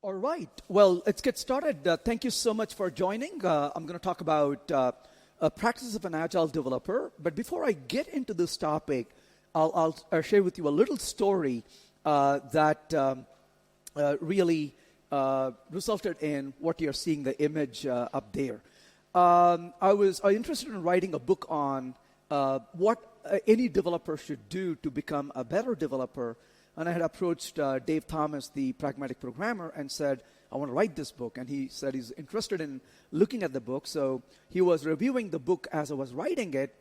All right. Well, let's get started. Thank you so much for joining. I'm going to talk about practices of an agile developer. But before I get into this topic, I'll share with you a little story that really resulted in what you're seeing the image up there. I was interested in writing a book on what any developer should do to become a better developer. And I had approached Dave Thomas, the pragmatic programmer, and said, I want to write this book. And he said he's interested in looking at the book. So he was reviewing the book as I was writing it.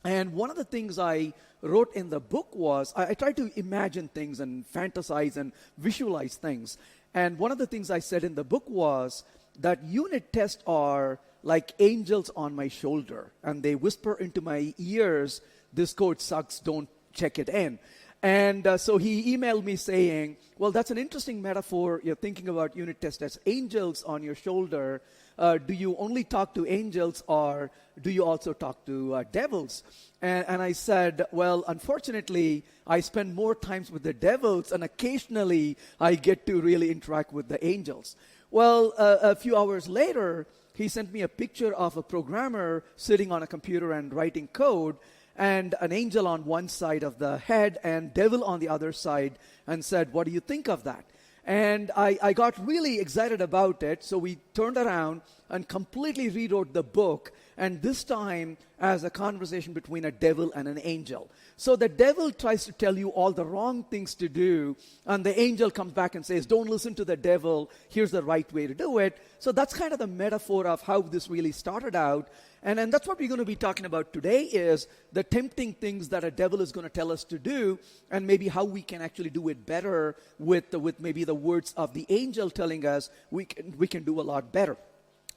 And one of the things I wrote in the book was I tried to imagine things and fantasize and visualize things. And one of the things I said in the book was that unit tests are like angels on my shoulder. And they whisper into my ears, this code sucks, don't check it in. And so he emailed me saying, well, that's an interesting metaphor. You're thinking about unit tests as angels on your shoulder. Do you only talk to angels or do you also talk to devils? And I said, well, unfortunately, I spend more times with the devils and occasionally I get to really interact with the angels. Well, a few hours later, he sent me a picture of a programmer sitting on a computer and writing code, and an angel on one side of the head and devil on the other side, and said, what do you think of that? And I got really excited about it, so we turned around and completely rewrote the book, and this time as a conversation between a devil and an angel. So the devil tries to tell you all the wrong things to do, and the angel comes back and says, don't listen to the devil, here's the right way to do it. So that's kind of the metaphor of how this really started out. And that's what we're going to be talking about today is the tempting things that a devil is going to tell us to do, and maybe how we can actually do it better with maybe the words of the angel telling us we can do a lot better.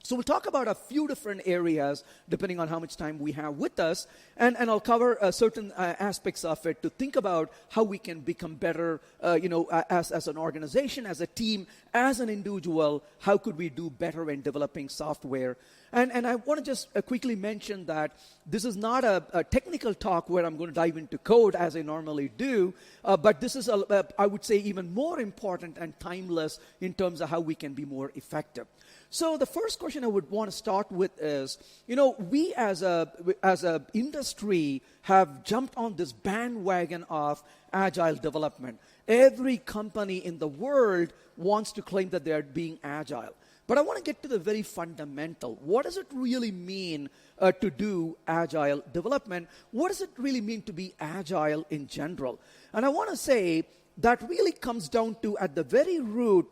So we'll talk about a few different areas depending on how much time we have with us, and I'll cover certain aspects of it to think about how we can become better, as an organization, as a team, as an individual. How could we do better in developing software? And I want to just quickly mention that this is not a technical talk where I'm going to dive into code as I normally do, but this is, I would say, even more important and timeless in terms of how we can be more effective. So the first question I would want to start with is, we as a industry have jumped on this bandwagon of agile development. Every company in the world wants to claim that they are being agile. But I want to get to the very fundamental. What does it really mean to do agile development? What does it really mean to be agile in general? And I want to say that really comes down to, at the very root,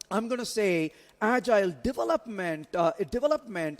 I'm going to say agile development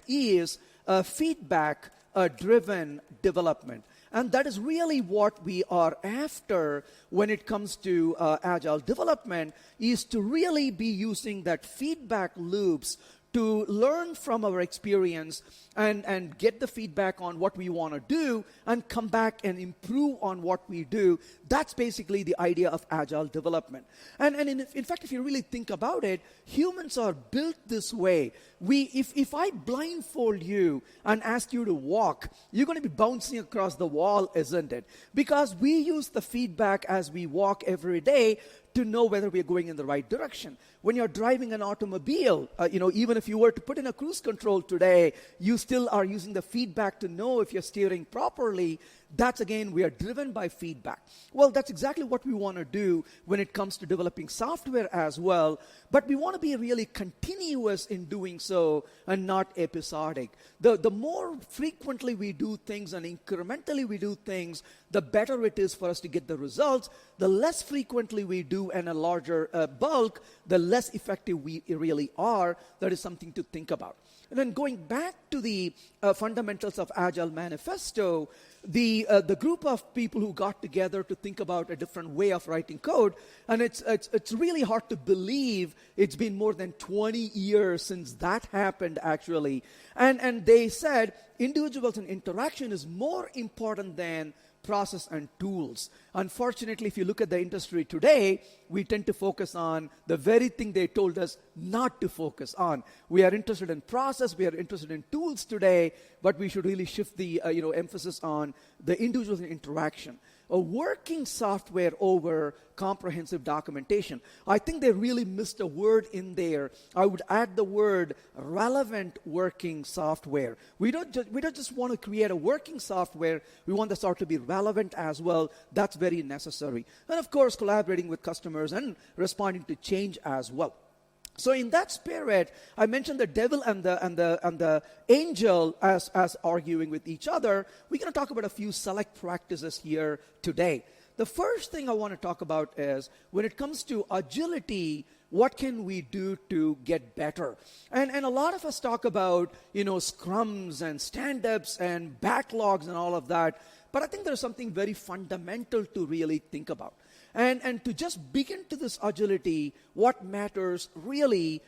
is feedback-driven development. And that is really what we are after when it comes to agile development, is to really be using that feedback loops to learn from our experience and get the feedback on what we want to do and come back and improve on what we do. That's basically the idea of agile development. And in fact, if you really think about it, humans are built this way. If I blindfold you and ask you to walk, you're going to be bouncing across the wall, isn't it? Because we use the feedback as we walk every day to know whether we're going in the right direction. When you're driving an automobile, even if you were to put in a cruise control today, you still are using the feedback to know if you're steering properly. That's, again, we are driven by feedback. Well, that's exactly what we want to do when it comes to developing software as well. But we want to be really continuous in doing so and not episodic. The more frequently we do things and incrementally we do things, the better it is for us to get the results. The less frequently we do and a larger bulk, the less effective we really are. That is something to think about. And then going back to the fundamentals of Agile Manifesto, the group of people who got together to think about a different way of writing code, and it's really hard to believe it's been more than 20 years since that happened, actually. And they said individuals and interaction is more important than process and tools. Unfortunately, if you look at the industry today, we tend to focus on the very thing they told us not to focus on. We are interested in process, we are interested in tools today, but we should really shift the emphasis on the individual interaction. A working software over comprehensive documentation. I think they really missed a word in there. I would add the word relevant working software. We don't just want to create a working software. We want the software to be relevant as well. That's very necessary. And of course, collaborating with customers and responding to change as well. So in that spirit, I mentioned the devil and the angel as arguing with each other. We're going to talk about a few select practices here today. The first thing I want to talk about is when it comes to agility, what can we do to get better? And a lot of us talk about, scrums and stand-ups and backlogs and all of that. But I think there's something very fundamental to really think about. And to just begin to this agility, what matters really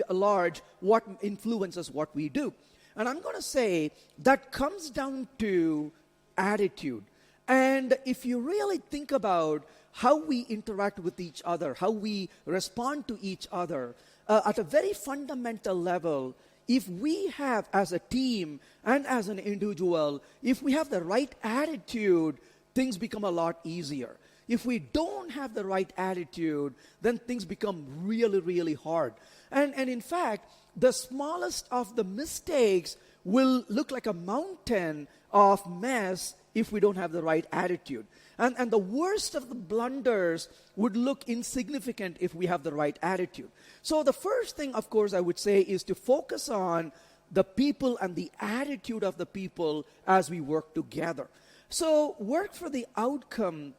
large, what influences what we do. And I'm going to say that comes down to attitude. And if you really think about how we interact with each other, how we respond to each other, at a very fundamental level, if we have as a team and as an individual, if we have the right attitude, things become a lot easier. If we don't have the right attitude, then things become really, really hard. And in fact, the smallest of the mistakes will look like a mountain of mess if we don't have the right attitude. And the worst of the blunders would look insignificant if we have the right attitude. So the first thing, of course, I would say is to focus on the people and the attitude of the people as we work together. So work for the outcome.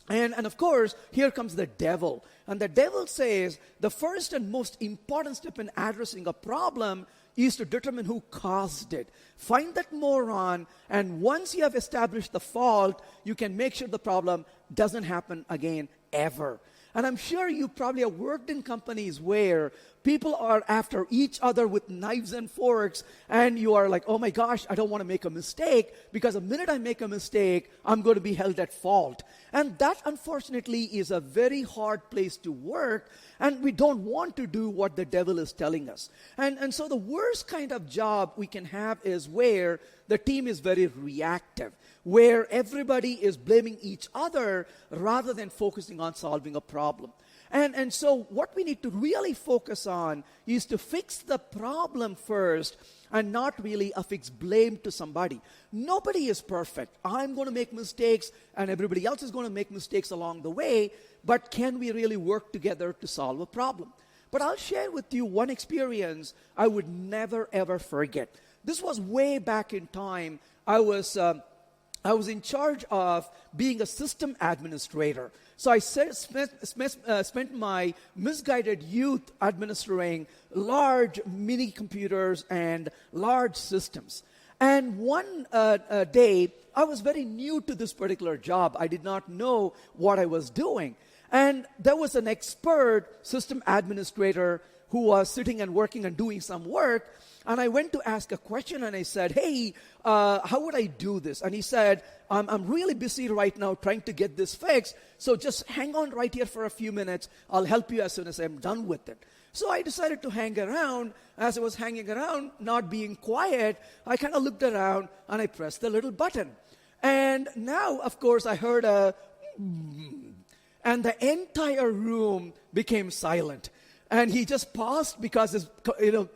And of course, here comes the devil. And the devil says the first and most important step in addressing a problem is to determine who caused it. Find that moron, and once you have established the fault, you can make sure the problem doesn't happen again ever. And I'm sure you probably have worked in companies where people are after each other with knives and forks, and you are like, oh my gosh, I don't want to make a mistake, because the minute I make a mistake, I'm going to be held at fault. And that, unfortunately, is a very hard place to work, and we don't want to do what the devil is telling us. And so the worst kind of job we can have is where the team is very reactive, where everybody is blaming each other rather than focusing on solving a problem. And so what we need to really focus on is to fix the problem first and not really affix blame to somebody. Nobody is perfect. I'm going to make mistakes and everybody else is going to make mistakes along the way, but can we really work together to solve a problem? But I'll share with you one experience I would never ever forget. This was way back in time. I was in charge of being a system administrator. So I spent my misguided youth administering large mini computers and large systems. And one day, I was very new to this particular job. I did not know what I was doing. And there was an expert system administrator who was sitting and working and doing some work. And I went to ask a question and I said, hey, how would I do this? And he said, I'm really busy right now trying to get this fixed. So just hang on right here for a few minutes. I'll help you as soon as I'm done with it. So I decided to hang around. As I was hanging around, not being quiet, I kind of looked around and I pressed the little button. And now, of course, I heard a and the entire room became silent. And he just paused because his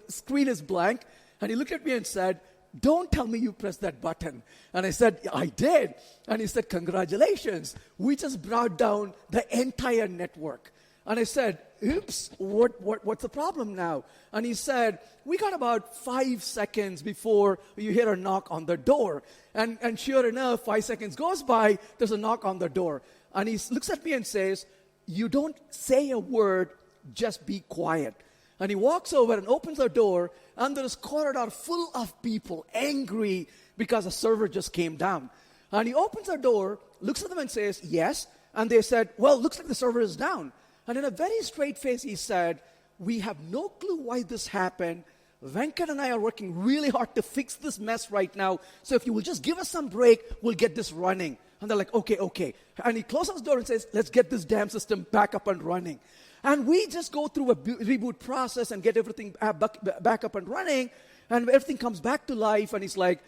screen is blank. And he looked at me and said, don't tell me you pressed that button. And I said, I did. And he said, congratulations. We just brought down the entire network. And I said, oops, what's the problem now? And he said, we got about 5 seconds before you hear a knock on the door. And sure enough, 5 seconds goes by, there's a knock on the door. And he looks at me and says, you don't say a word, just be quiet. And he walks over and opens the door, and there is a corridor full of people angry because a server just came down. And he opens the door, looks at them and says, yes. And they said, well, looks like the server is down. And in a very straight face, he said, we have no clue why this happened, Venkat and I are working really hard to fix this mess right now. So if you will just give us some break, we'll get this running. And they're like, okay. And he closes his door and says, let's get this damn system back up and running. And we just go through a reboot process and get everything back up and running. And everything comes back to life. And he's like,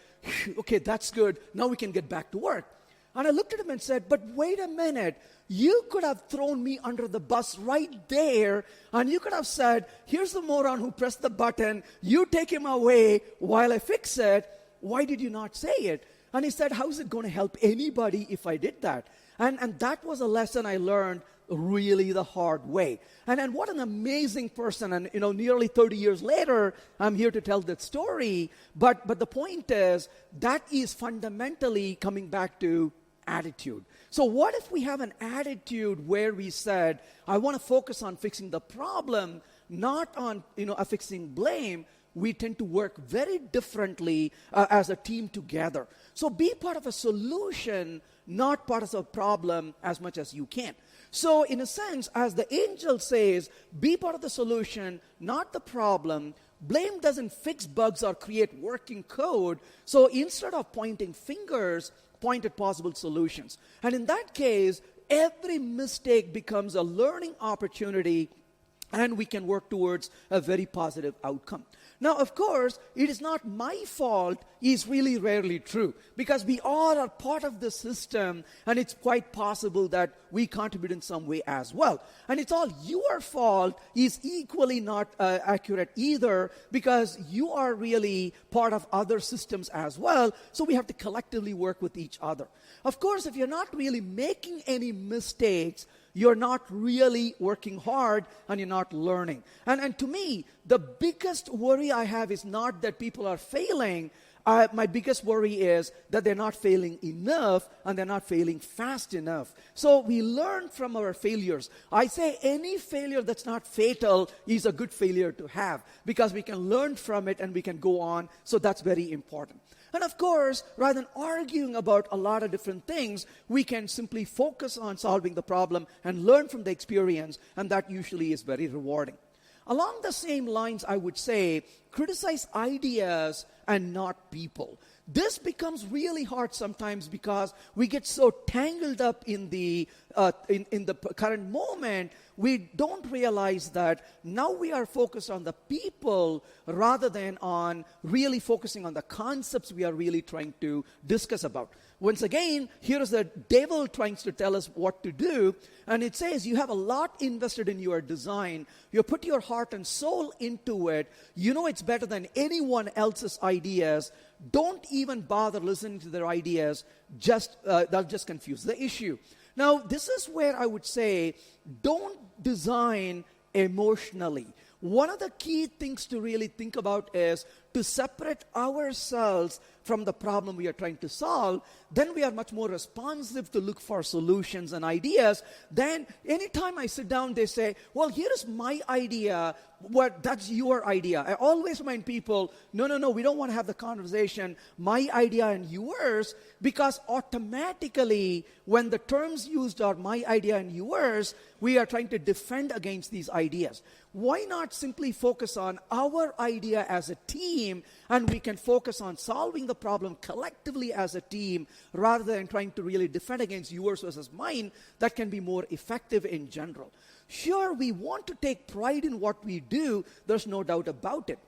okay, that's good. Now we can get back to work. And I looked at him and said, but wait a minute. You could have thrown me under the bus right there, and you could have said, here's the moron who pressed the button. You take him away while I fix it. Why did you not say it? And he said, how is it going to help anybody if I did that? And that was a lesson I learned really the hard way. And what an amazing person. And, nearly 30 years later, I'm here to tell that story. But the point is, that is fundamentally coming back to attitude. So what if we have an attitude where we said, I want to focus on fixing the problem, not on, affixing blame? We tend to work very differently as a team together. So be part of a solution, not part of a problem as much as you can. So in a sense, as the angel says, be part of the solution, not the problem. Blame doesn't fix bugs or create working code. So instead of pointing fingers, point at possible solutions. And in that case, every mistake becomes a learning opportunity, and we can work towards a very positive outcome. Now, of course, it is not my fault is really rarely true, because we all are part of the system, and it's quite possible that we contribute in some way as well. And it's all your fault is equally not accurate either, because you are really part of other systems as well, so we have to collectively work with each other. Of course, if you're not really making any mistakes, you're not really working hard, and you're not learning. And to me, the biggest worry I have is not that people are failing. My biggest worry is that they're not failing enough, and they're not failing fast enough. So we learn from our failures. I say any failure that's not fatal is a good failure to have, because we can learn from it and we can go on. So that's very important. And of course, rather than arguing about a lot of different things, we can simply focus on solving the problem and learn from the experience, and that usually is very rewarding. Along the same lines, I would say, criticize ideas and not people. This becomes really hard sometimes because we get so tangled up in the current moment, we don't realize that now we are focused on the people rather than on really focusing on the concepts we are really trying to discuss about. Once again, here is the devil trying to tell us what to do, and it says you have a lot invested in your design. You put your heart and soul into it. You know it's better than anyone else's ideas. Don't even bother listening to their ideas. They'll just confuse the issue. Now, this is where I would say, don't design emotionally. One of the key things to really think about is to separate ourselves from the problem we are trying to solve. Then we are much more responsive to look for solutions and ideas. Then anytime I sit down, they say, well, here is my idea. That's your idea. I always remind people, no, we don't want to have the conversation, my idea and yours, because automatically when the terms used are my idea and yours, we are trying to defend against these ideas. Why not simply focus on our idea as a team, and we can focus on solving the problem collectively as a team rather than trying to really defend against yours versus mine? That can be more effective in general. Sure, we want to take pride in what we do. There's no doubt about it.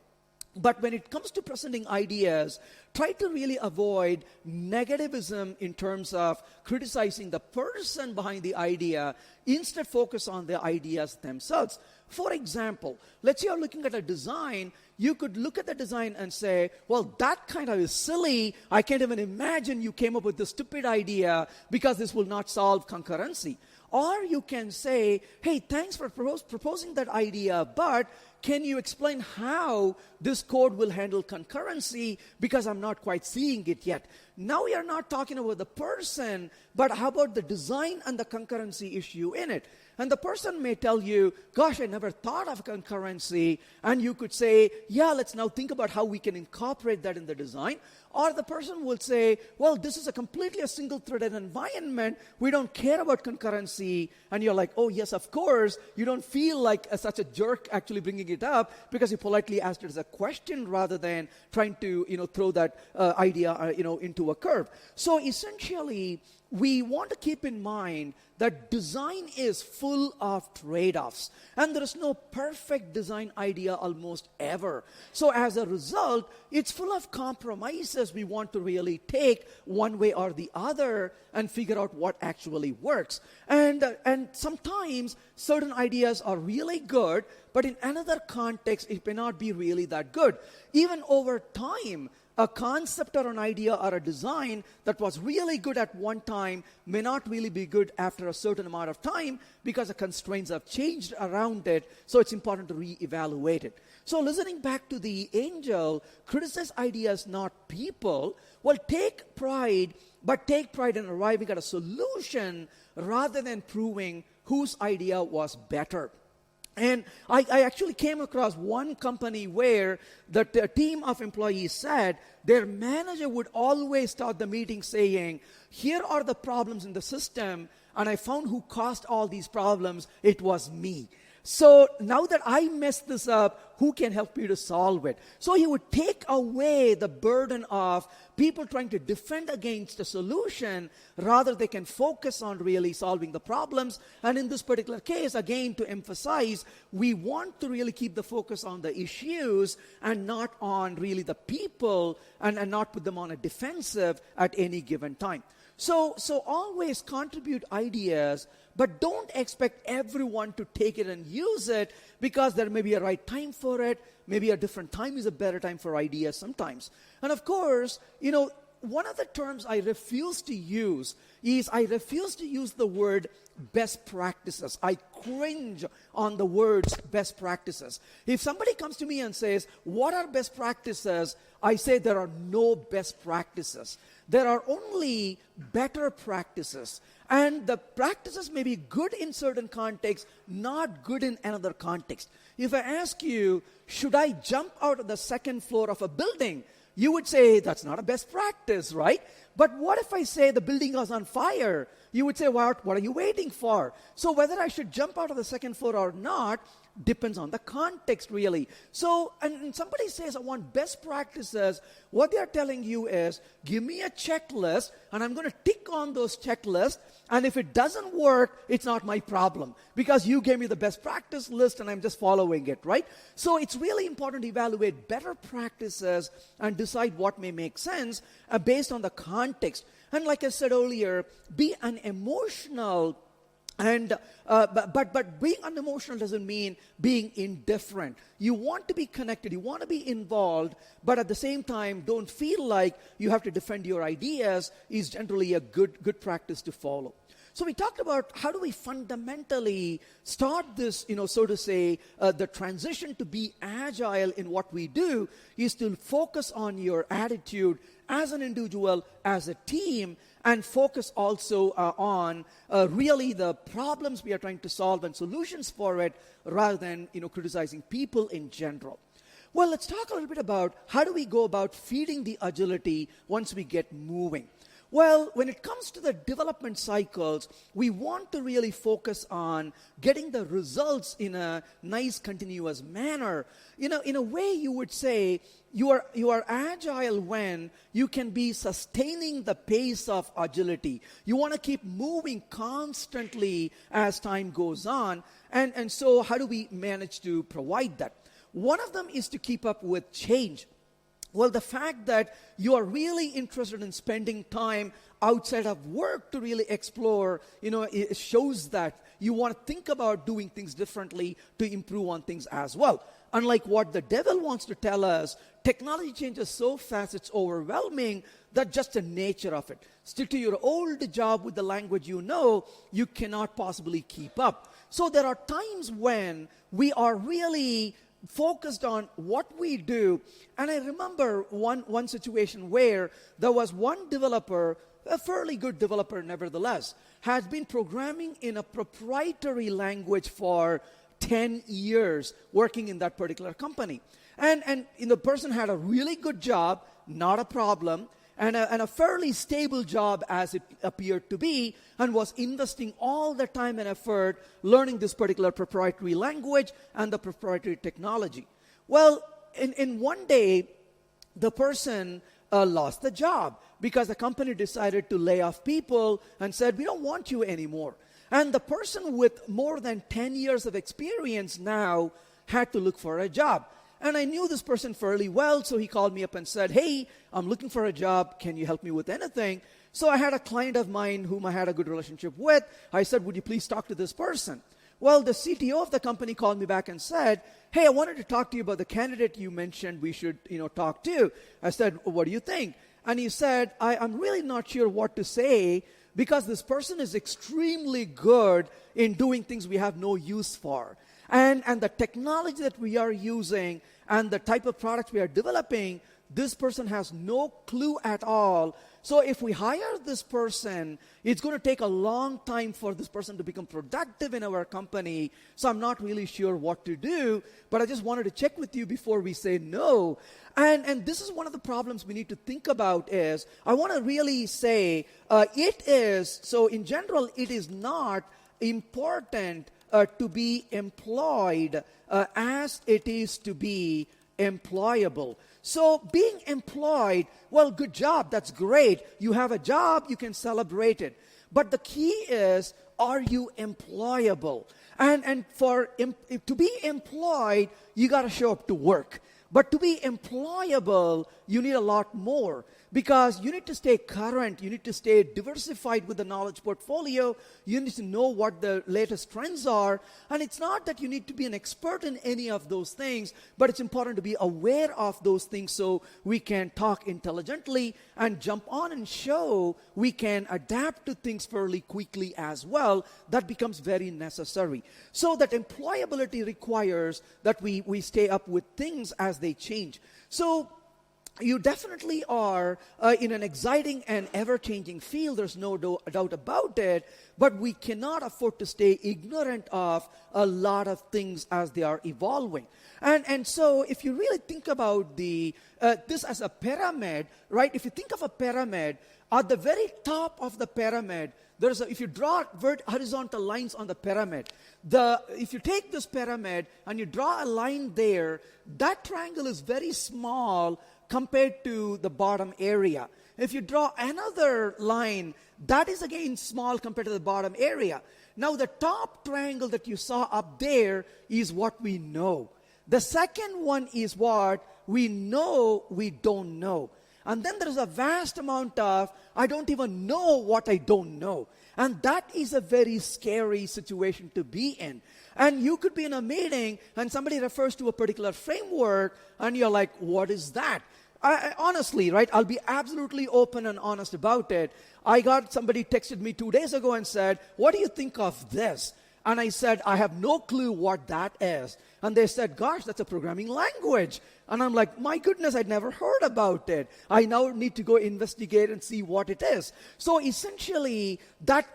But when it comes to presenting ideas, try to really avoid negativism in terms of criticizing the person behind the idea. Instead, focus on the ideas themselves. For example, let's say you're looking at a design. You could look at the design and say, well, that kind of is silly. I can't even imagine you came up with this stupid idea because this will not solve concurrency. Or you can say, hey, thanks for proposing that idea, but can you explain how this code will handle concurrency, because I'm not quite seeing it yet. Now we are not talking about the person, but how about the design and the concurrency issue in it? And the person may tell you, gosh, I never thought of concurrency. And you could say, yeah, let's now think about how we can incorporate that in the design. Or the person will say, well, this is a completely single-threaded environment. We don't care about concurrency. And you're like, oh, yes, of course. You don't feel like such a jerk actually bringing it up because you politely asked it as a question rather than trying to, throw that idea, into a curve. So essentially, we want to keep in mind that design is full of trade-offs. And there is no perfect design idea almost ever. So as a result, it's full of compromises we want to really take one way or the other and figure out what actually works. And sometimes certain ideas are really good, but in another context, it may not be really that good. Even over time, a concept or an idea or a design that was really good at one time may not really be good after a certain amount of time because the constraints have changed around it, so it's important to reevaluate it. So listening back to the angel, criticize ideas, not people. Well, take pride in arriving at a solution rather than proving whose idea was better. And I actually came across one company where the team of employees said their manager would always start the meeting saying, here are the problems in the system, and I found who caused all these problems. It was me. So now that I messed this up, who can help me to solve it? So he would take away the burden of people trying to defend against a solution, rather they can focus on really solving the problems. And in this particular case, again, to emphasize, we want to really keep the focus on the issues and not on really the people and not put them on a defensive at any given time. So always contribute ideas, but don't expect everyone to take it and use it because there may be a right time for it. Maybe a different time is a better time for ideas sometimes. And of course, one of the terms I refuse to use is I refuse to use the word best practices. I cringe on the words best practices. If somebody comes to me and says, what are best practices? I say there are no best practices. There are only better practices. And the practices may be good in certain contexts, not good in another context. If I ask you, should I jump out of the second floor of a building? You would say, that's not a best practice, right? But what if I say the building is on fire? You would say, what are you waiting for? So whether I should jump out of the second floor or not depends on the context, really. So, and somebody says, I want best practices. What they're telling you is, give me a checklist, and I'm going to tick on those checklists, and if it doesn't work, it's not my problem, because you gave me the best practice list, and I'm just following it, right? So it's really important to evaluate better practices and decide what may make sense based on the context. And like I said earlier, be an emotional but being unemotional doesn't mean being indifferent. You want to be connected, you want to be involved, but at the same time, don't feel like you have to defend your ideas is generally a good practice to follow. So we talked about how do we fundamentally start this, so to say, the transition to be agile in what we do is to focus on your attitude as an individual, as a team, and focus also on really the problems we are trying to solve and solutions for it, rather than criticizing people in general. Well, let's talk a little bit about how do we go about feeding the agility once we get moving. Well, when it comes to the development cycles, we want to really focus on getting the results in a nice, continuous manner. In a way, you would say you are agile when you can be sustaining the pace of agility. You want to keep moving constantly as time goes on. And so how do we manage to provide that? One of them is to keep up with change. Well, the fact that you are really interested in spending time outside of work to really explore, it shows that you want to think about doing things differently to improve on things as well. Unlike what the devil wants to tell us, technology changes so fast, it's overwhelming. That's just the nature of it. Stick to your old job with the language you cannot possibly keep up. So there are times when we are really focused on what we do. And I remember one situation where there was one developer, a fairly good developer nevertheless, has been programming in a proprietary language for 10 years, working in that particular company. And the person had a really good job, not a problem, and a fairly stable job as it appeared to be, and was investing all the time and effort learning this particular proprietary language and the proprietary technology. Well, in one day, the person lost the job because the company decided to lay off people and said, we don't want you anymore. And the person with more than 10 years of experience now had to look for a job. And I knew this person fairly well, so he called me up and said, hey, I'm looking for a job. Can you help me with anything? So I had a client of mine whom I had a good relationship with. I said, would you please talk to this person? Well, the CTO of the company called me back and said, hey, I wanted to talk to you about the candidate you mentioned we should talk to. I said, what do you think? And he said, I'm really not sure what to say because this person is extremely good in doing things we have no use for. And the technology that we are using and the type of products we are developing, this person has no clue at all. So if we hire this person, it's going to take a long time for this person to become productive in our company. So I'm not really sure what to do, but I just wanted to check with you before we say no. And this is one of the problems we need to think about is, I want to really say, so in general, it is not important to be employed as it is to be employable. So being employed, well, good job, that's great. You have a job, you can celebrate it. But the key is, are you employable? And to be employed, you got to show up to work. But to be employable, you need a lot more. Because you need to stay current, you need to stay diversified with the knowledge portfolio, you need to know what the latest trends are, and it's not that you need to be an expert in any of those things, but it's important to be aware of those things so we can talk intelligently and jump on and show we can adapt to things fairly quickly as well. That becomes very necessary. So that employability requires that we stay up with things as they change. So you definitely are in an exciting and ever-changing field. There's no doubt about it. But we cannot afford to stay ignorant of a lot of things as they are evolving. And so if you really think about this as a pyramid, right? If you think of a pyramid, at the very top of the pyramid, if you draw horizontal lines on the pyramid, if you take this pyramid and you draw a line there, that triangle is very small compared to the bottom area. If you draw another line, that is again small compared to the bottom area. Now the top triangle that you saw up there is what we know. The second one is what we know we don't know. And then there is a vast amount of, I don't even know what I don't know. And that is a very scary situation to be in. And you could be in a meeting and somebody refers to a particular framework and you're like, what is that? Honestly, right, I'll be absolutely open and honest about it. Somebody texted me 2 days ago and said, what do you think of this? And I said, I have no clue what that is. And they said, gosh, that's a programming language. And I'm like, my goodness, I'd never heard about it. I now need to go investigate and see what it is. So essentially, that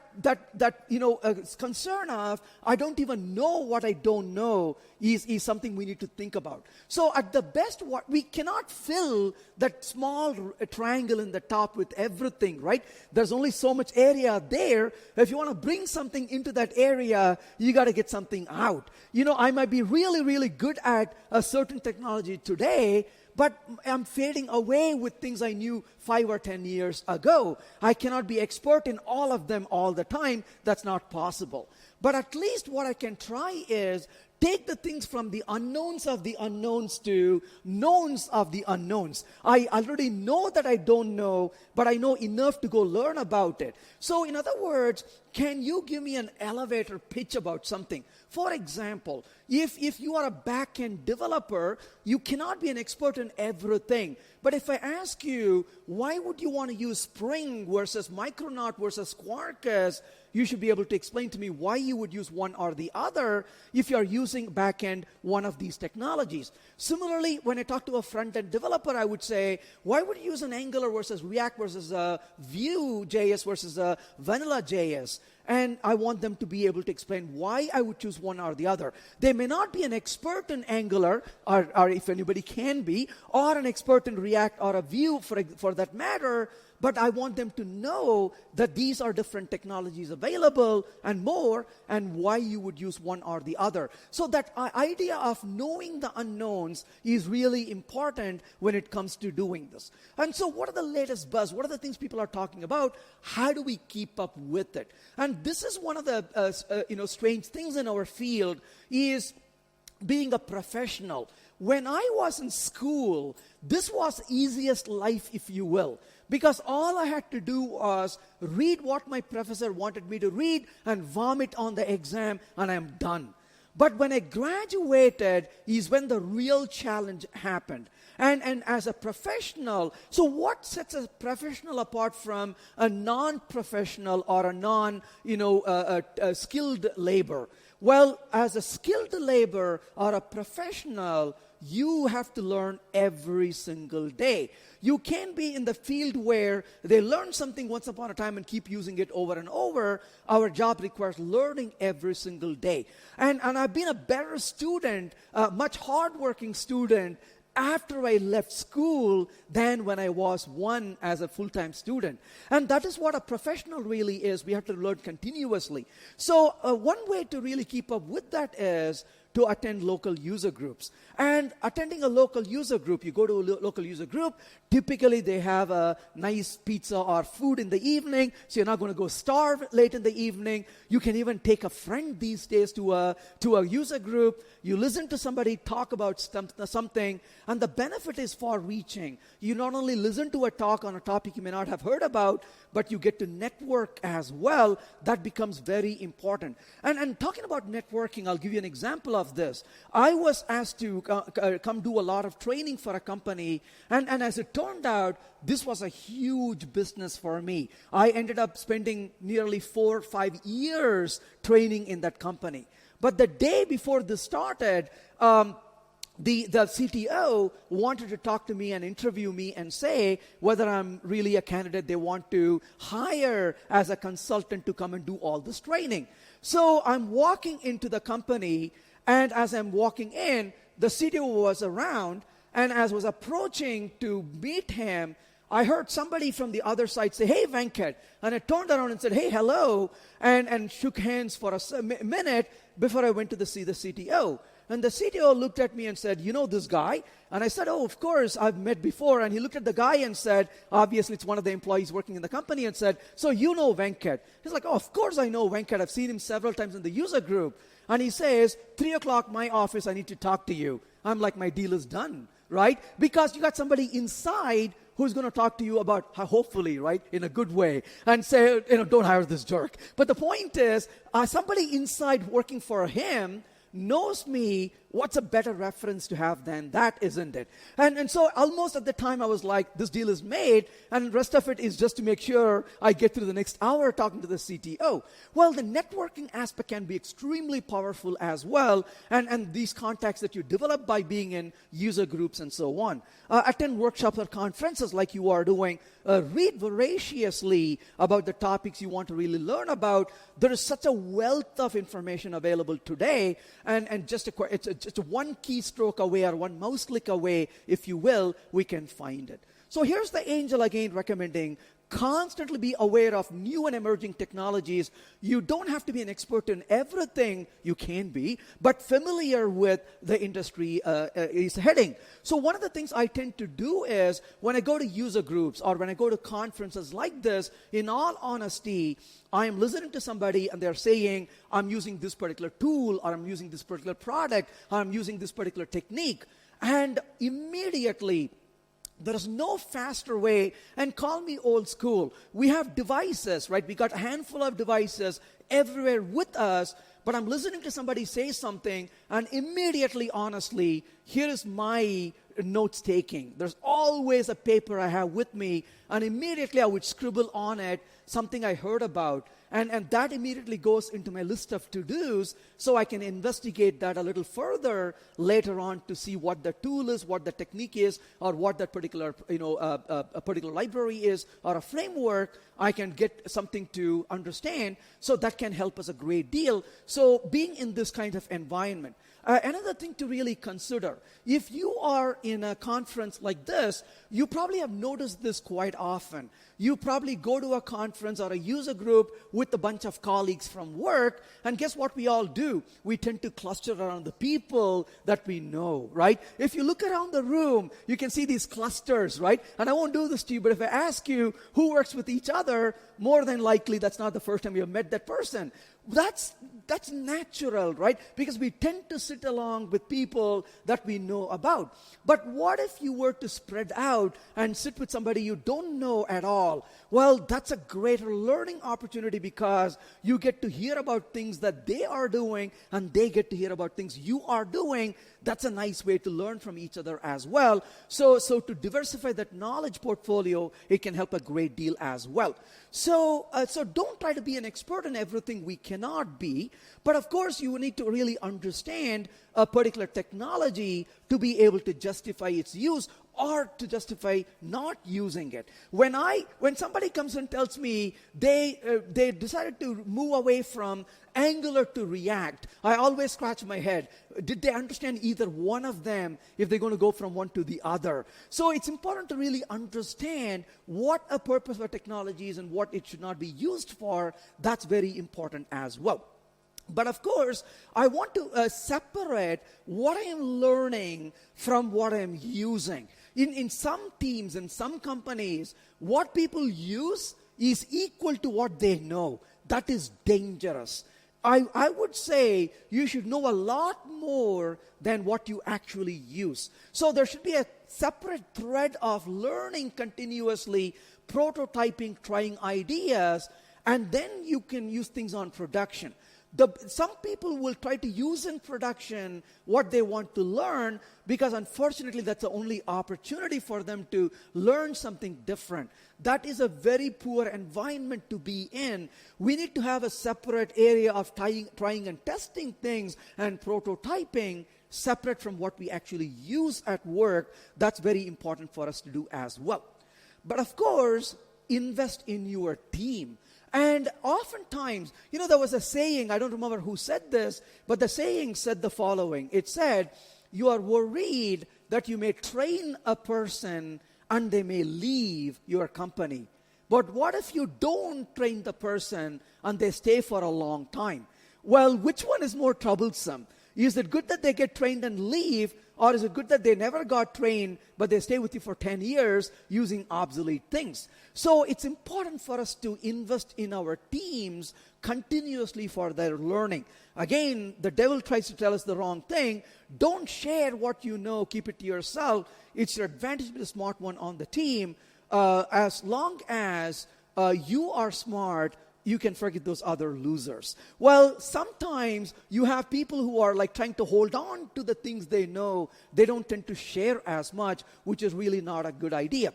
concern of, I don't even know what I don't know is something we need to think about. So at the best, we cannot fill that small triangle in the top with everything, right? There's only so much area there. If you want to bring something into that area, you got to get something out. I might be really, really good at a certain technology today, but I'm fading away with things I knew 5 or 10 years ago. I cannot be expert in all of them all the time. That's not possible. But at least what I can try is take the things from the unknowns of the unknowns to knowns of the unknowns. I already know that I don't know, but I know enough to go learn about it. So in other words, can you give me an elevator pitch about something? For example, if you are a back-end developer, you cannot be an expert in everything. But if I ask you, why would you want to use Spring versus Micronaut versus Quarkus, you should be able to explain to me why you would use one or the other if you're using back-end one of these technologies. Similarly, when I talk to a front-end developer, I would say, why would you use an Angular versus React versus a Vue.js versus a Vanilla.js? And I want them to be able to explain why I would choose one or the other. They may not be an expert in Angular, or if anybody can be, or an expert in React or a Vue for that matter, but I want them to know that these are different technologies available and more, and why you would use one or the other. So that idea of knowing the unknowns is really important when it comes to doing this. And so what are the latest buzz? What are the things people are talking about? How do we keep up with it? And this is one of the strange things in our field is being a professional. When I was in school, this was easiest life, if you will, because all I had to do was read what my professor wanted me to read and vomit on the exam, and I'm done. But when I graduated is when the real challenge happened. And as a professional, so what sets a professional apart from a non-professional or a non-skilled labor? Well, as a skilled labor or a professional, you have to learn every single day. You can be in the field where they learn something once upon a time and keep using it over and over. Our job requires learning every single day. And I've been a better student, a much hardworking student, after I left school than when I was one as a full-time student. And that is what a professional really is. We have to learn continuously. So one way to really keep up with that is to attend local user groups. And attending a local user group, you go to a local user group, typically they have a nice pizza or food in the evening, so you're not going to go starve late in the evening. You can even take a friend these days to a user group. You listen to somebody talk about something, and the benefit is far-reaching. You not only listen to a talk on a topic you may not have heard about, but you get to network as well. That becomes very important. And talking about networking, I'll give you an example of this. I was asked to come do a lot of training for a company, and as it turned out, this was a huge business for me. I ended up spending nearly 4 or 5 years training in that company. But the day before this started, the CTO wanted to talk to me and interview me and say whether I'm really a candidate they want to hire as a consultant to come and do all this training. So I'm walking into the company, and as I'm walking in, the CTO was around, and as I was approaching to meet him, I heard somebody from the other side say, "Hey, Venkat." And I turned around and said, "Hey, hello," and shook hands for a minute before I went to see the CTO. And the CTO looked at me and said, "You know this guy?" And I said, "Oh, of course, I've met before." And he looked at the guy and said, obviously it's one of the employees working in the company, and said, "So you know Venkat?" He's like, "Oh, of course I know Venkat. I've seen him several times in the user group." And he says, 3 o'clock, my office, I need to talk to you. I'm like, my deal is done, right? Because you got somebody inside who's going to talk to you about, hopefully, right, in a good way, and say, don't hire this jerk. But the point is, somebody inside working for him knows me. What's a better reference to have than that, isn't it? And so almost at the time I was like, this deal is made, and the rest of it is just to make sure I get through the next hour talking to the CTO. Well, the networking aspect can be extremely powerful as well, and these contacts that you develop by being in user groups and so on. Attend workshops or conferences like you are doing. Read voraciously about the topics you want to really learn about. There is such a wealth of information available today, and just a one keystroke away or one mouse click away, if you will, we can find it. So here's the angel again recommending, constantly be aware of new and emerging technologies. You don't have to be an expert in everything. You can be, but familiar with the industry is heading. So one of the things I tend to do is when I go to user groups or when I go to conferences like this, in all honesty, I am listening to somebody and they're saying, I'm using this particular tool, or I'm using this particular product, or I'm using this particular technique. And immediately There is no faster way, and call me old school. We have devices, right? We got a handful of devices everywhere with us, but I'm listening to somebody say something, and immediately, honestly, here is my notes taking. There's always a paper I have with me, and immediately I would scribble on it something I heard about. And that immediately goes into my list of to-dos, so I can investigate that a little further later on to see what the tool is, what the technique is, or what that particular, a particular library is, or a framework. I can get something to understand, so that can help us a great deal. So being in this kind of environment. Another thing to really consider, if you are in a conference like this, you probably have noticed this quite often. You probably go to a conference or a user group with a bunch of colleagues from work, and guess what we all do? We tend to cluster around the people that we know, right? If you look around the room, you can see these clusters, right? And I won't do this to you, but if I ask you who works with each other, more than likely that's not the first time you've met that person. That's natural, right? Because we tend to sit along with people that we know about. But what if you were to spread out and sit with somebody you don't know at all? Well, that's a greater learning opportunity, because you get to hear about things that they are doing, and they get to hear about things you are doing. That's a nice way to learn from each other as well. So to diversify that knowledge portfolio, it can help a great deal as well. So don't try to be an expert in everything. We cannot be. But of course, you need to really understand a particular technology to be able to justify its use, or to justify not using it. When somebody comes and tells me they decided to move away from Angular to React, I always scratch my head. Did they understand either one of them if they're going to go from one to the other? So it's important to really understand what a purpose of a technology is and what it should not be used for. That's very important as well. But of course, I want to separate what I am learning from what I am using. In some teams, in some companies, what people use is equal to what they know. That is dangerous. I would say you should know a lot more than what you actually use. So there should be a separate thread of learning continuously, prototyping, trying ideas, and then you can use things on production. Some people will try to use in production what they want to learn, because unfortunately that's the only opportunity for them to learn something different. That is a very poor environment to be in. We need to have a separate area of trying and testing things and prototyping, separate from what we actually use at work. That's very important for us to do as well. But of course, invest in your team. And oftentimes, there was a saying, I don't remember who said this, but the saying said the following. It said, you are worried that you may train a person and they may leave your company. But what if you don't train the person and they stay for a long time? Well, which one is more troublesome? Is it good that they get trained and leave, or is it good that they never got trained, but they stay with you for 10 years using obsolete things? So it's important for us to invest in our teams continuously for their learning. Again, the devil tries to tell us the wrong thing. Don't share what you know. Keep it to yourself. It's your advantage to be the smart one on the team. As long as you are smart, you can forget those other losers. Well, sometimes you have people who are like trying to hold on to the things they know. They don't tend to share as much, which is really not a good idea.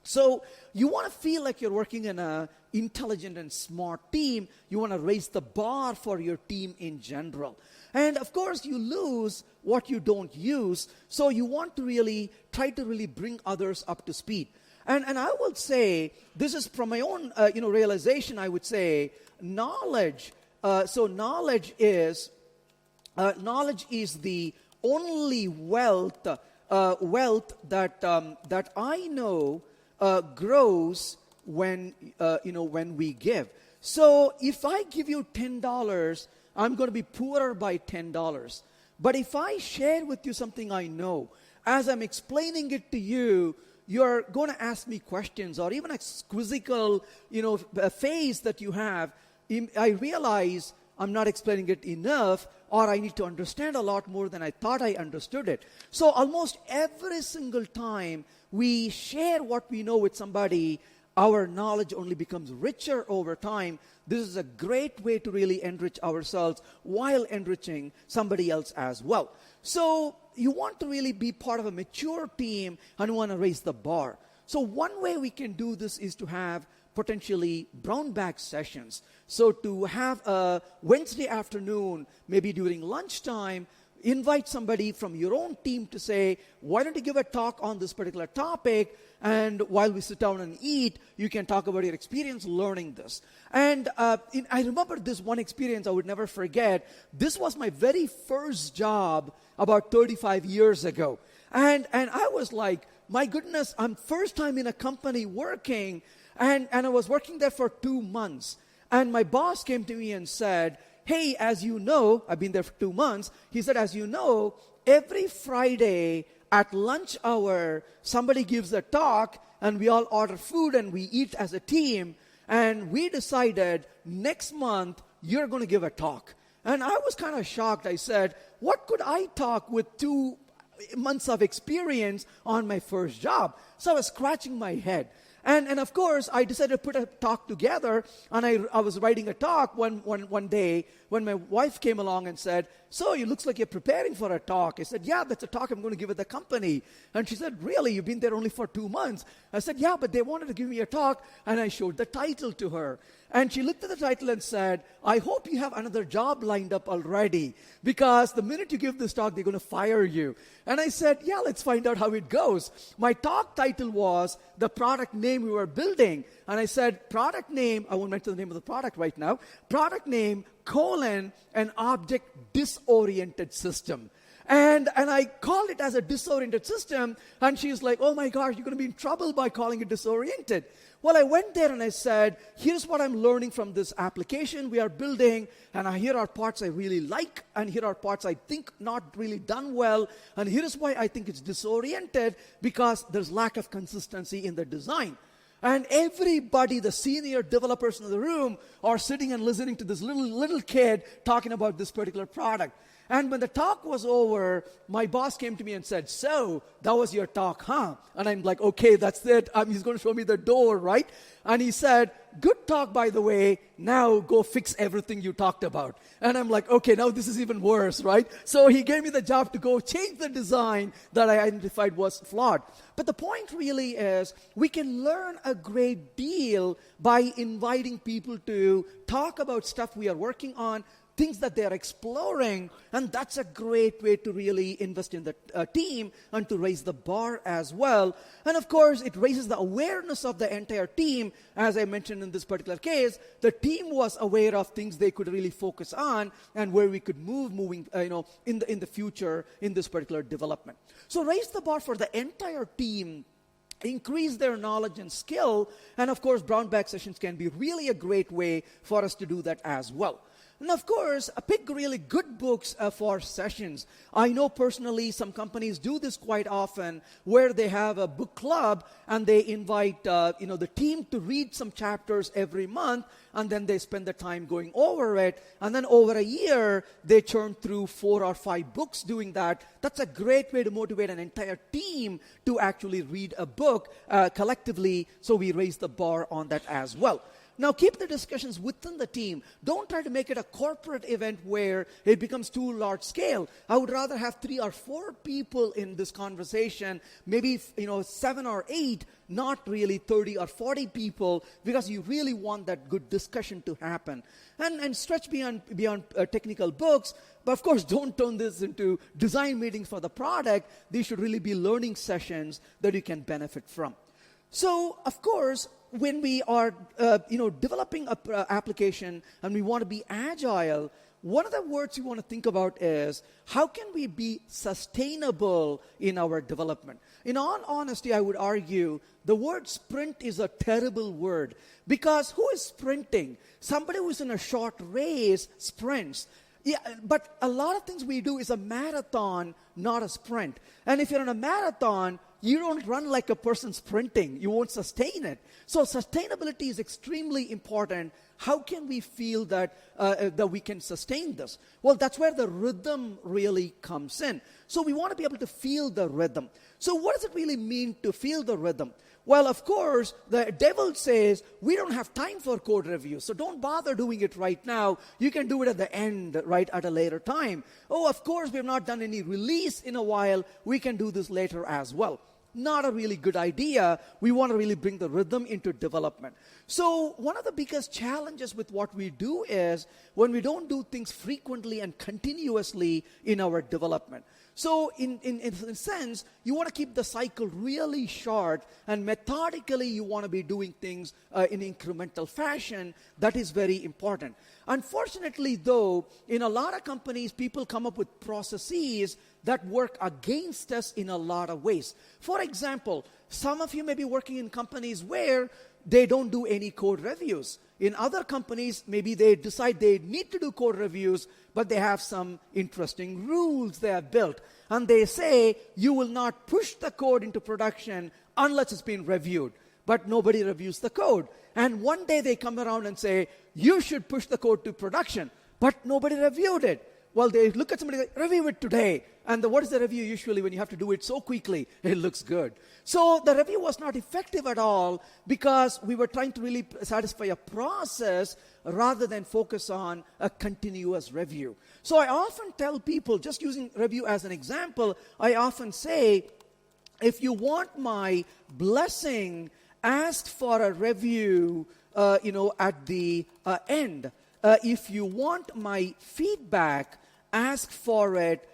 So you want to feel like you're working in an intelligent and smart team. You want to raise the bar for your team in general. And of course, you lose what you don't use. So you want to really try to really bring others up to speed. And I would say, this is from my own realization, I would say, knowledge. So knowledge is the only wealth that I know grows when we give. So if I give you $10, I'm going to be poorer by $10. But if I share with you something I know, as I'm explaining it to you, you're going to ask me questions, or even a quizzical, phase that you have. I realize I'm not explaining it enough, or I need to understand a lot more than I thought I understood it. So almost every single time we share what we know with somebody, our knowledge only becomes richer over time. This is a great way to really enrich ourselves while enriching somebody else as well. So you want to really be part of a mature team and you want to raise the bar. So one way we can do this is to have potentially brown bag sessions. So to have a Wednesday afternoon, maybe during lunchtime, invite somebody from your own team to say, why don't you give a talk on this particular topic? And while we sit down and eat, you can talk about your experience learning this. And I remember this one experience I would never forget. This was my very first job about 35 years ago. And I was like, my goodness, I'm first time in a company working. And I was working there for 2 months. And my boss came to me and said, hey, as you know, I've been there for 2 months. He said, as you know, every Friday at lunch hour, somebody gives a talk and we all order food and we eat as a team. And we decided next month, you're going to give a talk. And I was kind of shocked. I said, what could I talk with 2 months of experience on my first job? So I was scratching my head. And of course, I decided to put a talk together, and I was writing a talk one day when my wife came along and said, so it looks like you're preparing for a talk. I said, yeah, that's a talk I'm going to give at the company. And she said, really? You've been there only for 2 months? I said, yeah, but they wanted to give me a talk, and I showed the title to her. And she looked at the title and said, I hope you have another job lined up already, because the minute you give this talk, they're going to fire you. And I said, yeah, let's find out how it goes. My talk title was the product name we were building. And I said, product name, I won't mention the name of the product right now, product name, an object disoriented system. And I called it as a disoriented system, and she's like, oh my gosh, you're going to be in trouble by calling it disoriented. Well, I went there and I said, here's what I'm learning from this application we are building, and here are parts I really like, and here are parts I think not really done well, and here's why I think it's disoriented, because there's lack of consistency in the design. And everybody, the senior developers in the room, are sitting and listening to this little kid talking about this particular product. And when the talk was over, my boss came to me and said, so, that was your talk, huh? And I'm like, okay, that's it. He's going to show me the door, right? And he said, good talk, by the way. Now go fix everything you talked about. And I'm like, okay, now this is even worse, right? So he gave me the job to go change the design that I identified was flawed. But the point really is we can learn a great deal by inviting people to talk about stuff we are working on, things that they're exploring, and that's a great way to really invest in the team and to raise the bar as well. And of course, it raises the awareness of the entire team. As I mentioned in this particular case, the team was aware of things they could really focus on and where we could moving in the future in this particular development. So raise the bar for the entire team, increase their knowledge and skill, and of course, brown bag sessions can be really a great way for us to do that as well. And of course, pick really good books for sessions. I know personally some companies do this quite often, where they have a book club and they invite the team to read some chapters every month, and then they spend the time going over it. And then over a year, they churn through 4 or 5 books doing that. That's a great way to motivate an entire team to actually read a book collectively, so we raise the bar on that as well. Now, keep the discussions within the team. Don't try to make it a corporate event where it becomes too large scale. I would rather have 3 or 4 people in this conversation, maybe 7 or 8, not really 30 or 40 people, because you really want that good discussion to happen. And stretch beyond technical books. But of course, don't turn this into design meetings for the product. These should really be learning sessions that you can benefit from. So, of course, when we are, developing an application and we want to be agile, one of the words you want to think about is, how can we be sustainable in our development? In all honesty, I would argue the word sprint is a terrible word, because who is sprinting? Somebody who is in a short race sprints. Yeah, but a lot of things we do is a marathon, not a sprint. And if you're in a marathon, you don't run like a person sprinting. You won't sustain it. So sustainability is extremely important. How can we feel that we can sustain this? Well, that's where the rhythm really comes in. So we want to be able to feel the rhythm. So what does it really mean to feel the rhythm? Well, of course, the devil says, we don't have time for code reviews, so don't bother doing it right now. You can do it at the end, right, at a later time. Oh, of course, we have not done any release in a while. We can do this later as well. Not a really good idea. We want to really bring the rhythm into development. So one of the biggest challenges with what we do is when we don't do things frequently and continuously in our development. So in a sense, you want to keep the cycle really short, and methodically you want to be doing things in incremental fashion. That is very important. Unfortunately, though, in a lot of companies, people come up with processes that work against us in a lot of ways. For example, some of you may be working in companies where they don't do any code reviews. In other companies, maybe they decide they need to do code reviews, but they have some interesting rules they have built. And they say, you will not push the code into production unless it's been reviewed. But nobody reviews the code. And one day they come around and say, you should push the code to production. But nobody reviewed it. Well, they look at somebody like, review it today. And what is the review usually when you have to do it so quickly? It looks good. So the review was not effective at all because we were trying to really satisfy a process rather than focus on a continuous review. So I often tell people, just using review as an example, I often say, if you want my blessing, ask for a review, at the end. If you want my feedback, ask for it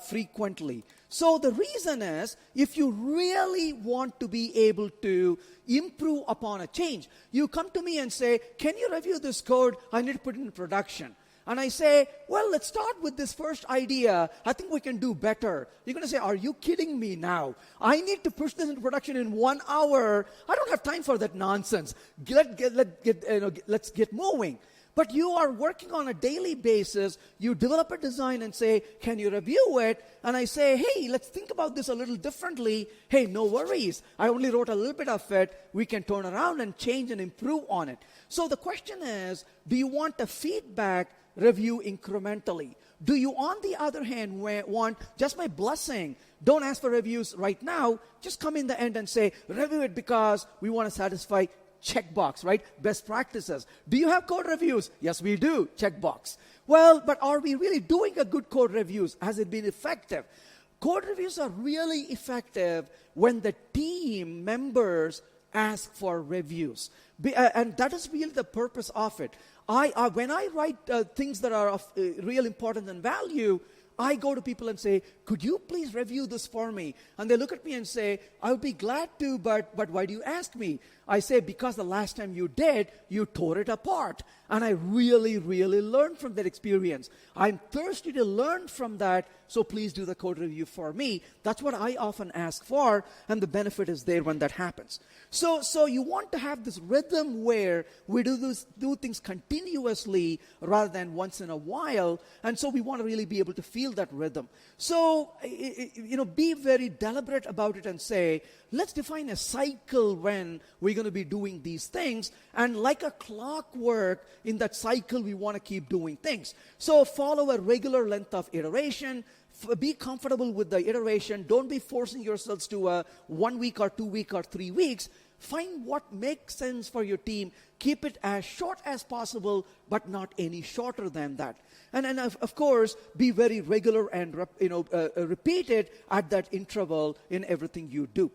frequently. So the reason is, if you really want to be able to improve upon a change, you come to me and say, can you review this code? I need to put it in production. And I say, well, let's start with this first idea. I think we can do better. You're going to say, are you kidding me now? I need to push this into production in 1 hour. I don't have time for that nonsense. Let's get moving. But you are working on a daily basis. You develop a design and say, can you review it? And I say, hey, let's think about this a little differently. Hey, no worries. I only wrote a little bit of it. We can turn around and change and improve on it. So the question is, do you want a feedback review incrementally? Do you, on the other hand, want just my blessing? Don't ask for reviews right now. Just come in the end and say, review it because we want to satisfy checkbox, right? Best practices. Do you have code reviews? Yes, we do. Checkbox. Well, but are we really doing a good code reviews? Has it been effective? Code reviews are really effective when the team members ask for reviews. And that is really the purpose of it. When I write things that are of real importance and value, I go to people and say, could you please review this for me? And they look at me and say, I'll be glad to, but why do you ask me? I say, because the last time you did, you tore it apart. And I really, really learned from that experience. I'm thirsty to learn from that, so please do the code review for me. That's what I often ask for, and the benefit is there when that happens. So you want to have this rhythm where we do things continuously rather than once in a while, and so we want to really be able to feel that rhythm. So, be very deliberate about it and say, let's define a cycle when we're going to be doing these things, and like a clockwork, in that cycle, we want to keep doing things. So follow a regular length of iteration. Be comfortable with the iteration. Don't be forcing yourselves to a 1 week or 2 week or 3 weeks. Find what makes sense for your team. Keep it as short as possible, but not any shorter than that. And of course, be very regular and repeat it at that interval in everything you do.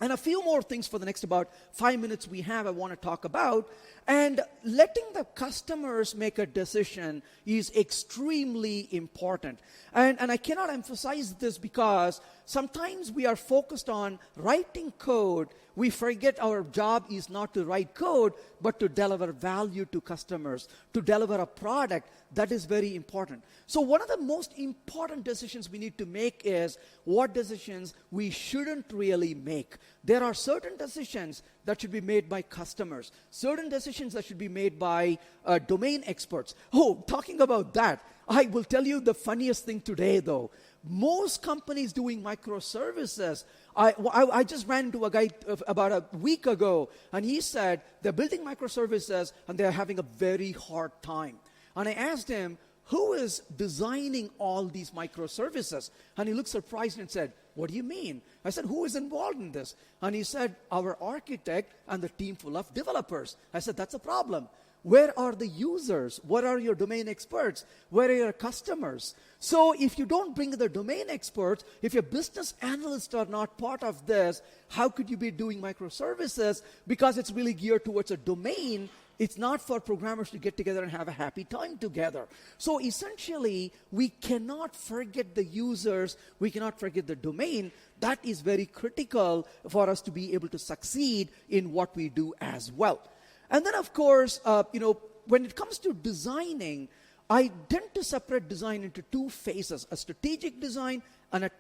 And a few more things for the next about 5 minutes we have I want to talk about. And letting the customers make a decision is extremely important. And I cannot emphasize this because sometimes we are focused on writing code. We forget our job is not to write code, but to deliver value to customers, to deliver a product. That is very important. So one of the most important decisions we need to make is what decisions we shouldn't really make. There are certain decisions that should be made by customers, certain decisions that should be made by domain experts. Oh, talking about that, I will tell you the funniest thing today, though. Most companies doing microservices. I just ran into a guy about a week ago, and he said they're building microservices and they're having a very hard time. And I asked him, who is designing all these microservices? And he looked surprised and said, what do you mean? I said, who is involved in this? And he said, our architect and the team full of developers. I said, that's a problem. Where are the users? What are your domain experts? Where are your customers? So if you don't bring the domain experts, if your business analysts are not part of this, how could you be doing microservices? Because it's really geared towards a domain. It's not for programmers to get together and have a happy time together. So essentially, we cannot forget the users. We cannot forget the domain. That is very critical for us to be able to succeed in what we do as well. And then, of course, when it comes to designing, I tend to separate design into two phases, a strategic design and a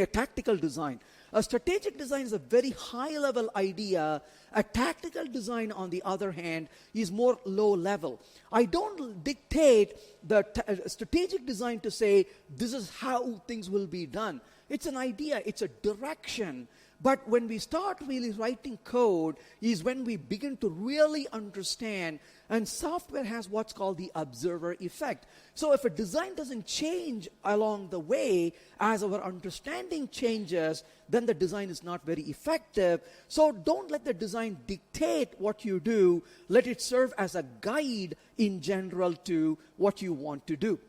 tactical design. A strategic design is a very high-level idea. A tactical design, on the other hand, is more low-level. I don't dictate the strategic design to say, this is how things will be done. It's an idea. It's a direction. But when we start really writing code is when we begin to really understand, and software has what's called the observer effect. So if a design doesn't change along the way as our understanding changes, then the design is not very effective. So don't let the design dictate what you do. Let it serve as a guide in general to what you want to do.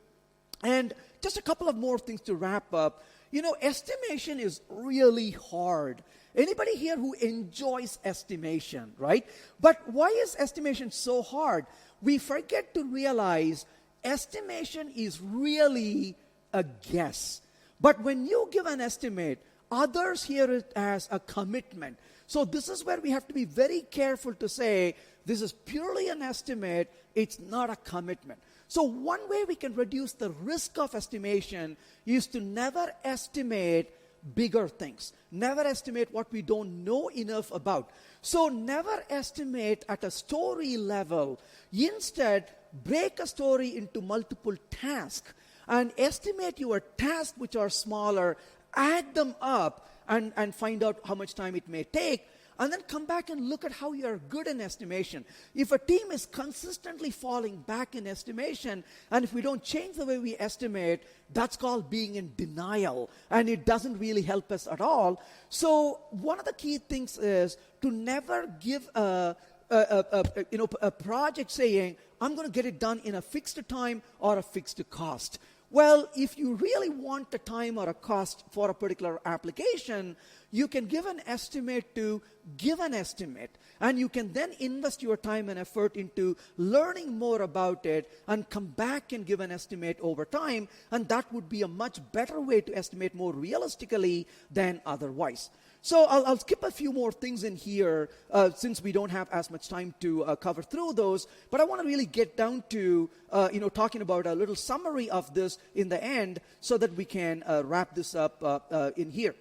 And just a couple of more things to wrap up. Estimation is really hard. Anybody here who enjoys estimation, right? But why is estimation so hard? We forget to realize estimation is really a guess. But when you give an estimate, others hear it as a commitment. So this is where we have to be very careful to say, this is purely an estimate, it's not a commitment. So one way we can reduce the risk of estimation is to never estimate bigger things. Never estimate what we don't know enough about. So never estimate at a story level. Instead, break a story into multiple tasks and estimate your tasks which are smaller, add them up and find out how much time it may take. And then come back and look at how you are good in estimation. If a team is consistently falling back in estimation, and if we don't change the way we estimate, that's called being in denial. And it doesn't really help us at all. So one of the key things is to never give a project saying, I'm going to get it done in a fixed time or a fixed cost. Well, if you really want a time or a cost for a particular application, you can give an estimate to give an estimate. And you can then invest your time and effort into learning more about it and come back and give an estimate over time. And that would be a much better way to estimate more realistically than otherwise. So I'll skip a few more things in here since we don't have as much time to cover through those. But I want to really get down to talking about a little summary of this in the end so that we can wrap this up in here.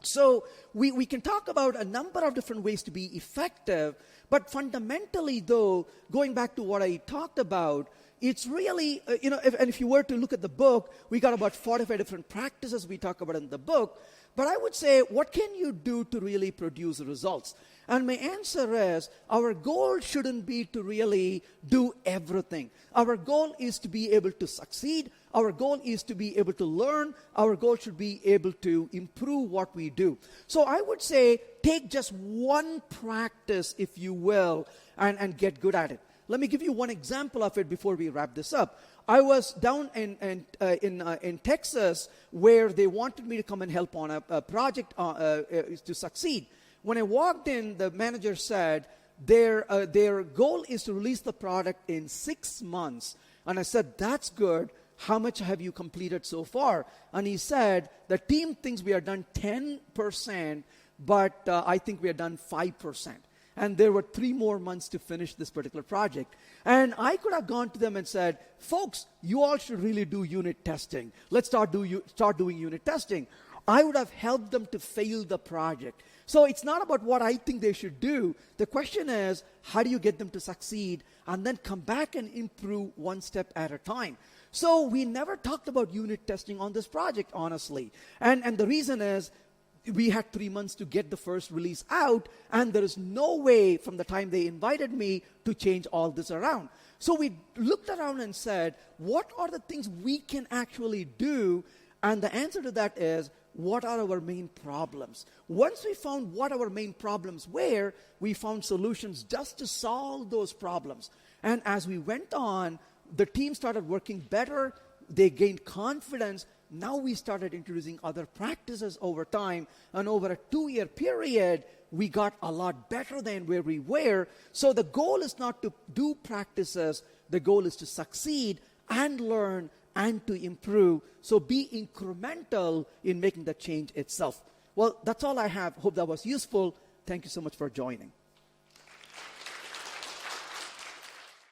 So we can talk about a number of different ways to be effective. But fundamentally, though, going back to what I talked about, it's really, if you were to look at the book, we got about 45 different practices we talk about in the book. But I would say, what can you do to really produce results? And my answer is, our goal shouldn't be to really do everything. Our goal is to be able to succeed. Our goal is to be able to learn. Our goal should be able to improve what we do. So I would say, take just one practice, if you will, and get good at it. Let me give you one example of it before we wrap this up. I was down in Texas where they wanted me to come and help on a project to succeed. When I walked in, the manager said their goal is to release the product in 6 months. And I said, that's good. How much have you completed so far? And he said, the team thinks we are done 10%, but I think we are done 5%. And there were 3 more months to finish this particular project. And I could have gone to them and said, folks, you all should really do unit testing. Let's start doing unit testing. I would have helped them to fail the project. So it's not about what I think they should do. The question is, how do you get them to succeed and then come back and improve one step at a time? So we never talked about unit testing on this project, honestly. And the reason is, we had 3 months to get the first release out, and there is no way from the time they invited me to change all this around. So we looked around and said, what are the things we can actually do? And the answer to that is, what are our main problems? Once we found what our main problems were, we found solutions just to solve those problems. And as we went on, the team started working better. They gained confidence. Now we started introducing other practices over time. And over a 2-year period, we got a lot better than where we were. So the goal is not to do practices. The goal is to succeed and learn and to improve. So be incremental in making the change itself. Well, that's all I have. Hope that was useful. Thank you so much for joining.